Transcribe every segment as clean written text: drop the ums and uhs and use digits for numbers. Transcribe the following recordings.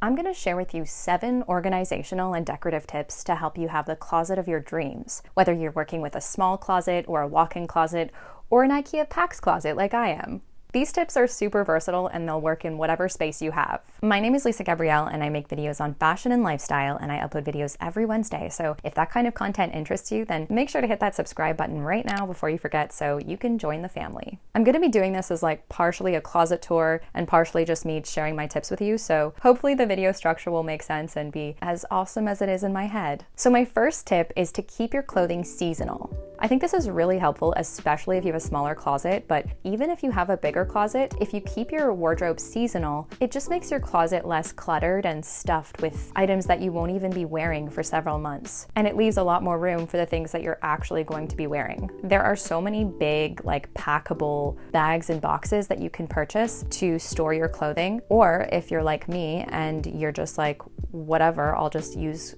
I'm going to share with you 7 organizational and decorative tips to help you have the closet of your dreams, whether you're working with a small closet or a walk-in closet or an IKEA PAX closet like I am. These tips are super versatile and they'll work in whatever space you have. My name is Lisa Gabrielle and I make videos on fashion and lifestyle, and I upload videos every Wednesday. So if that kind of content interests you, then make sure to hit that subscribe button right now before you forget so you can join the family. I'm going to be doing this as like partially a closet tour and partially just me sharing my tips with you. So hopefully the video structure will make sense and be as awesome as it is in my head. So my first tip is to keep your clothing seasonal. I think this is really helpful, especially if you have a smaller closet, but even if you have a bigger closet, if you keep your wardrobe seasonal, it just makes your closet less cluttered and stuffed with items that you won't even be wearing for several months. And it leaves a lot more room for the things that you're actually going to be wearing. There are so many big, like packable bags and boxes that you can purchase to store your clothing. Or if you're like me and you're just like, whatever, I'll just use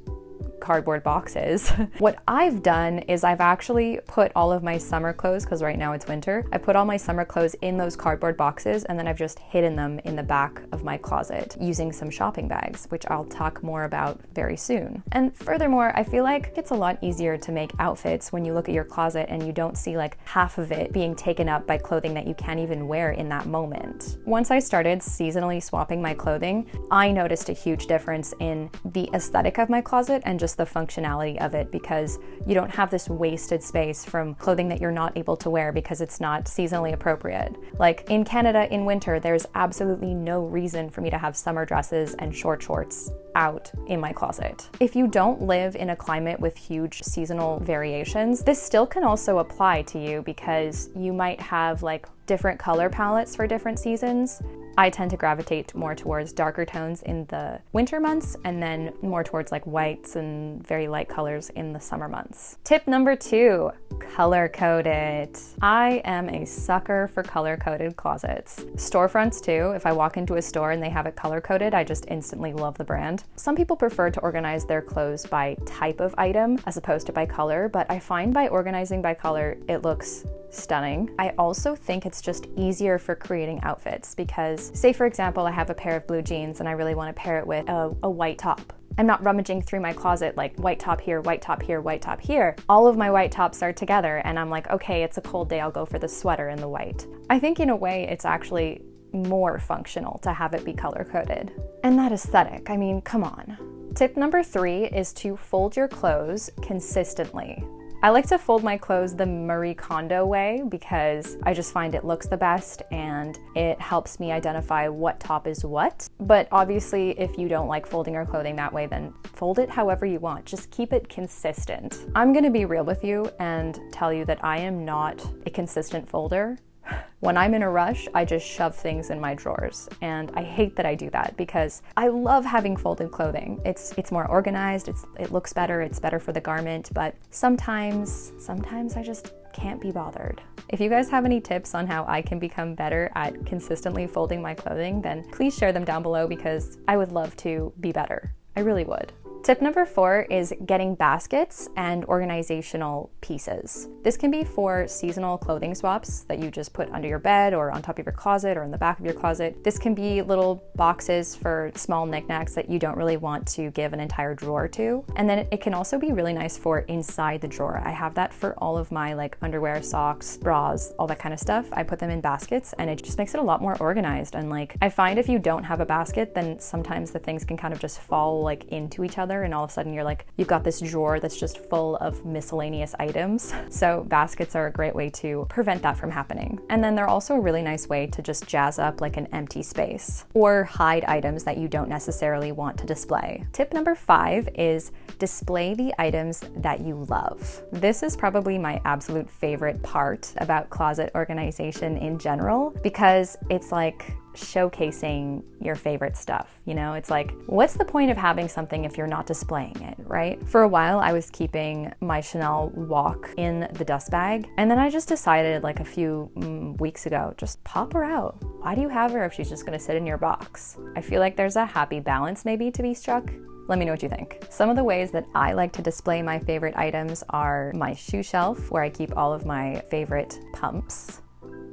cardboard boxes. What I've done is I've actually put all of my summer clothes, because right now it's winter, I put all my summer clothes in those cardboard boxes and then I've just hidden them in the back of my closet using some shopping bags, which I'll talk more about very soon. And furthermore, I feel like it's a lot easier to make outfits when you look at your closet and you don't see like half of it being taken up by clothing that you can't even wear in that moment. Once I started seasonally swapping my clothing, I noticed a huge difference in the aesthetic of my closet and just the functionality of it, because you don't have this wasted space from clothing that you're not able to wear because it's not seasonally appropriate. Like in Canada in winter, there's absolutely no reason for me to have summer dresses and short shorts out in my closet. If you don't live in a climate with huge seasonal variations, this still can also apply to you because you might have like different color palettes for different seasons. I tend to gravitate more towards darker tones in the winter months and then more towards like whites and very light colors in the summer months. Tip number 2, color code it. I am a sucker for color coded closets. Storefronts too. If I walk into a store and they have it color coded, I just instantly love the brand. Some people prefer to organize their clothes by type of item as opposed to by color, but I find by organizing by color, it looks stunning. I also think it's just easier for creating outfits because, say for example, I have a pair of blue jeans and I really want to pair it with a white top. I'm not rummaging through my closet like white top here, white top here, white top here. All of my white tops are together and I'm like, okay, it's a cold day, I'll go for the sweater and the white. I think in a way it's actually more functional to have it be color coded. And that aesthetic, I mean, come on. Tip number 3 is to fold your clothes consistently. I like to fold my clothes the Marie Kondo way because I just find it looks the best and it helps me identify what top is what. But obviously, if you don't like folding your clothing that way, then fold it however you want. Just keep it consistent. I'm gonna be real with you and tell you that I am not a consistent folder. When I'm in a rush, I just shove things in my drawers, and I hate that I do that because I love having folded clothing. It's more organized, it looks better, it's better for the garment, but sometimes I just can't be bothered. If you guys have any tips on how I can become better at consistently folding my clothing, then please share them down below because I would love to be better. I really would. Tip number 4 is getting baskets and organizational pieces. This can be for seasonal clothing swaps that you just put under your bed or on top of your closet or in the back of your closet. This can be little boxes for small knickknacks that you don't really want to give an entire drawer to. And then it can also be really nice for inside the drawer. I have that for all of my like underwear, socks, bras, all that kind of stuff. I put them in baskets and it just makes it a lot more organized. And like, I find if you don't have a basket, then sometimes the things can kind of just fall like into each other and all of a sudden you're like, you've got this drawer that's just full of miscellaneous items. So baskets are a great way to prevent that from happening. And then they're also a really nice way to just jazz up like an empty space or hide items that you don't necessarily want to display. Tip number 5 is display the items that you love. This is probably my absolute favorite part about closet organization in general because it's like showcasing your favorite stuff. You know, it's like, what's the point of having something if you're not displaying it, right? For a while, I was keeping my Chanel Walk in the dust bag, and then I just decided like a few weeks ago, just pop her out. Why do you have her if she's just gonna sit in your box? I feel like there's a happy balance maybe to be struck. Let me know what you think. Some of the ways that I like to display my favorite items are my shoe shelf, where I keep all of my favorite pumps.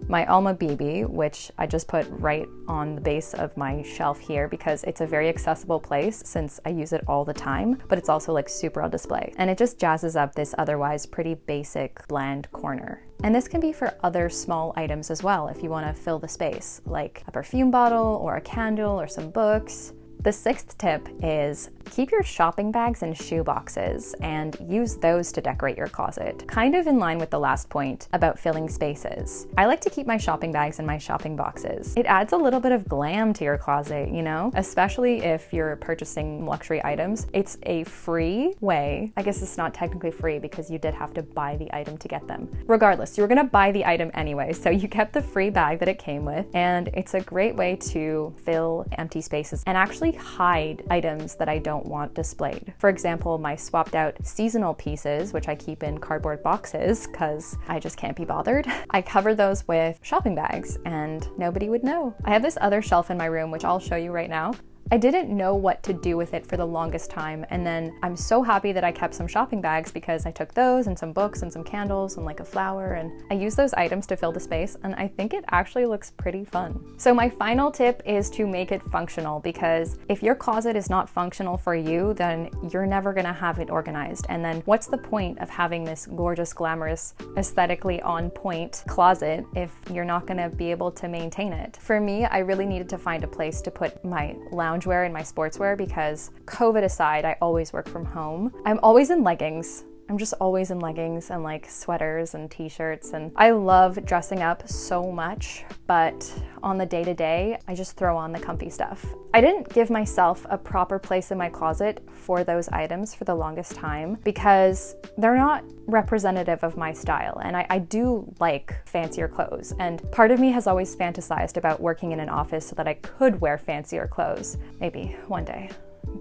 my Alma BB, which I just put right on the base of my shelf here because it's a very accessible place since I use it all the time, but it's also like super on display. And it just jazzes up this otherwise pretty basic, bland corner. And this can be for other small items as well if you want to fill the space, like a perfume bottle or a candle or some books. The sixth tip is keep your shopping bags in shoe boxes and use those to decorate your closet. Kind of in line with the last point about filling spaces. I like to keep my shopping bags in my shopping boxes. It adds a little bit of glam to your closet, you know? Especially if you're purchasing luxury items. It's a free way. I guess it's not technically free because you did have to buy the item to get them. Regardless, you were gonna buy the item anyway, so you kept the free bag that it came with, and it's a great way to fill empty spaces and actually hide items that I don't want displayed. For example, my swapped out seasonal pieces, which I keep in cardboard boxes because I just can't be bothered. I cover those with shopping bags and nobody would know. I have this other shelf in my room, which I'll show you right now. I didn't know what to do with it for the longest time, and then I'm so happy that I kept some shopping bags because I took those and some books and some candles and like a flower, and I used those items to fill the space, and I think it actually looks pretty fun. So my final tip is to make it functional, because if your closet is not functional for you, then you're never gonna have it organized, and then what's the point of having this gorgeous, glamorous, aesthetically on point closet if you're not gonna be able to maintain it? For me, I really needed to find a place to put my loungewear and my sportswear because COVID aside, I always work from home. I'm always in leggings. I'm just always in leggings and like sweaters and t-shirts, and I love dressing up so much, but on the day-to-day, I just throw on the comfy stuff. I didn't give myself a proper place in my closet for those items for the longest time because they're not representative of my style, and I do like fancier clothes, and part of me has always fantasized about working in an office so that I could wear fancier clothes. Maybe one day.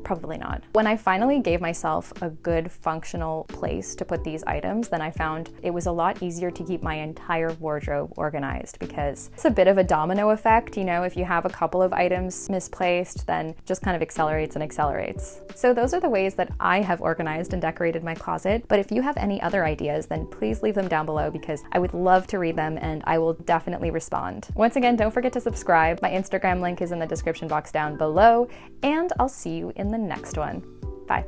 Probably not. When I finally gave myself a good functional place to put these items, then I found it was a lot easier to keep my entire wardrobe organized because it's a bit of a domino effect, you know, if you have a couple of items misplaced, then it just kind of accelerates and accelerates. So those are the ways that I have organized and decorated my closet, but if you have any other ideas, then please leave them down below because I would love to read them and I will definitely respond. Once again, don't forget to subscribe. My Instagram link is in the description box down below, and I'll see you in the next one. Bye.